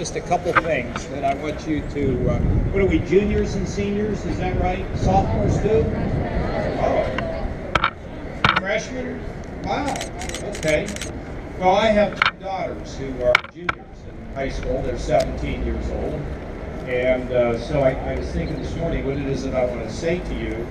just a couple things that I want you to, what are we, juniors and seniors, is that right? Sophomores too? Oh, freshmen? Wow, okay. Well, I have two daughters who are juniors in high school. They're 17 years old. And so I was thinking this morning what it is that I want to say to you.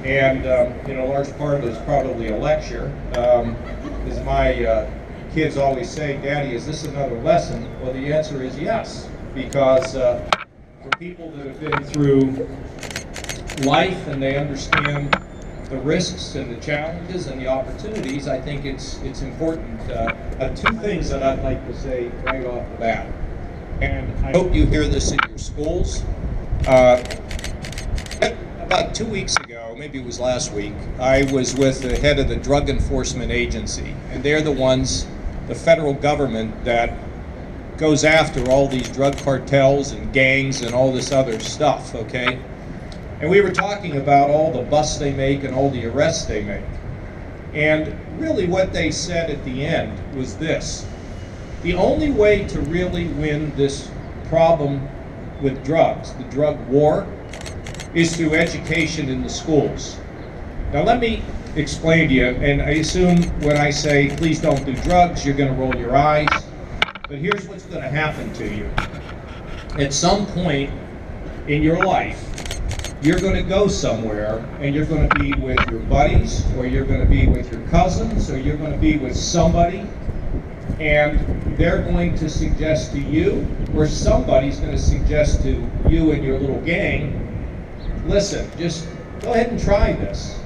And, you know, a large part of it is probably a lecture. As my kids always say, Daddy, is this another lesson? Well, the answer is yes. Because for people that have been through life and they understand the risks and the challenges and the opportunities, I think it's important. Two things that I'd like to say right off the bat. And I hope you hear this in your schools. About 2 weeks ago, maybe it was last week, I was with the head of the Drug Enforcement Agency, and they're the ones, the federal government, that goes after all these drug cartels and gangs and all this other stuff, okay? And we were talking about all the busts they make and all the arrests they make. And really what they said at the end was this: the only way to really win this problem with drugs, the drug war, is through education in the schools. Now let me explain to you, and I assume when I say please don't do drugs, you're going to roll your eyes, but here's what's going to happen to you. At some point in your life, you're going to go somewhere and you're going to be with your buddies, or you're going to be with your cousins, or you're going to be with somebody, and they're going to suggest to you, or somebody's going to suggest to you and your little gang, listen, just go ahead and try this.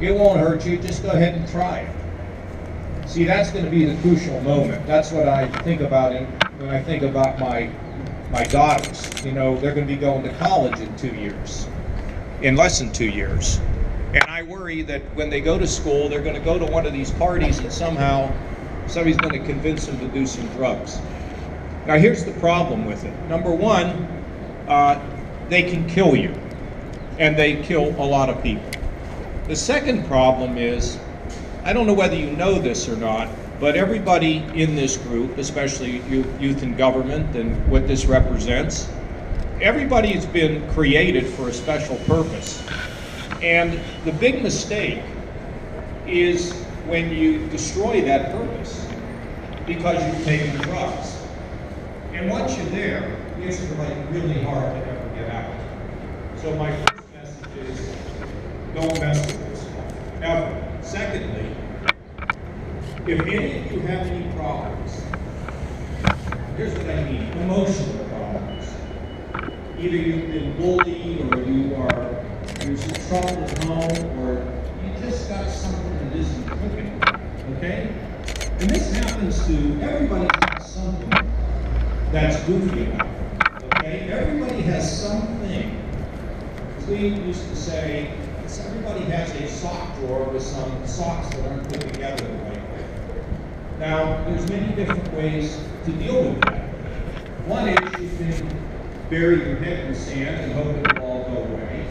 It won't hurt you, just go ahead and try it. See, that's going to be the crucial moment. That's what I think about when I think about my daughters. You know, they're going to be going to college in 2 years, in less than 2 years. And I worry that when they go to school, they're going to go to one of these parties and somehow somebody's going to convince them to do some drugs. Now here's the problem with it. Number one, they can kill you, and they kill a lot of people. The second problem is, I don't know whether you know this or not, but everybody in this group, especially youth in government and what this represents, everybody has been created for a special purpose. And the big mistake is when you destroy that purpose because you've taken drugs. And once you're there, it's really hard to ever get out. So my first message is, don't mess with this stuff, ever. Secondly, if any of you have any problems, here's what I mean, emotional problems. Either you've been bullied, or there's some trouble at home, or you just got something that isn't cooking, okay? And this happens to, everybody has something that's goofy about it, okay? Everybody has something. As we used to say, everybody has a sock drawer with some socks that aren't put together the right way. Now, there's many different ways to deal with that. One is you can bury your head in sand and hope it will all go away.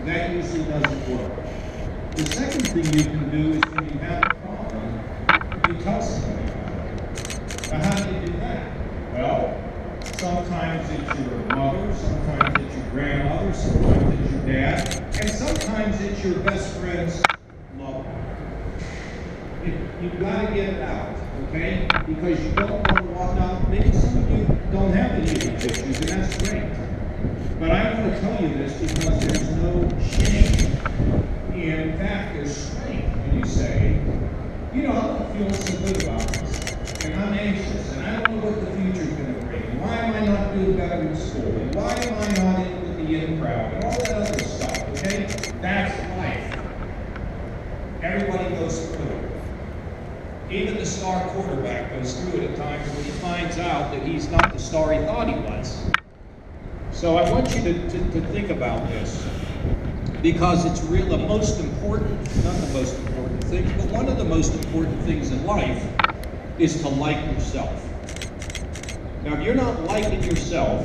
That usually doesn't work. The second thing you can do is when you have a problem, you tell somebody about it. Now, how do you do that? Well, sometimes it's your mother, sometimes it's your grandmother, sometimes it's your dad, and sometimes it's your best friend's lover. You've got to get it out, okay? Because you don't want to walk out. Maybe some of you don't have any of these issues, and that's great. But I want to tell you this because there's no shame. In fact, there's strength when you say, you know, I'm not feeling so good about this, and I'm anxious, and I don't know what the future's going to bring. Why am I not doing better in school? And why am I not in with the in crowd? And all that other stuff, okay? That's life. Everybody goes through it. Even the star quarterback goes through it at times when he finds out that he's not the star he thought he was. So I want you to think about this, because it's real. The most important, not the most important thing, but one of the most important things in life is to like yourself. Now, if you're not liking yourself,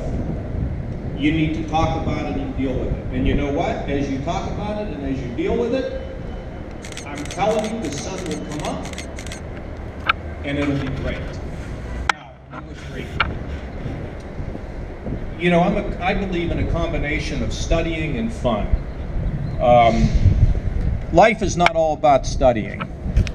you need to talk about it and deal with it. And you know what? As you talk about it and as you deal with it, I'm telling you, the sun will come up and it'll be great. Now, number 3. you know, I believe in a combination of studying and fun. Life is not all about studying.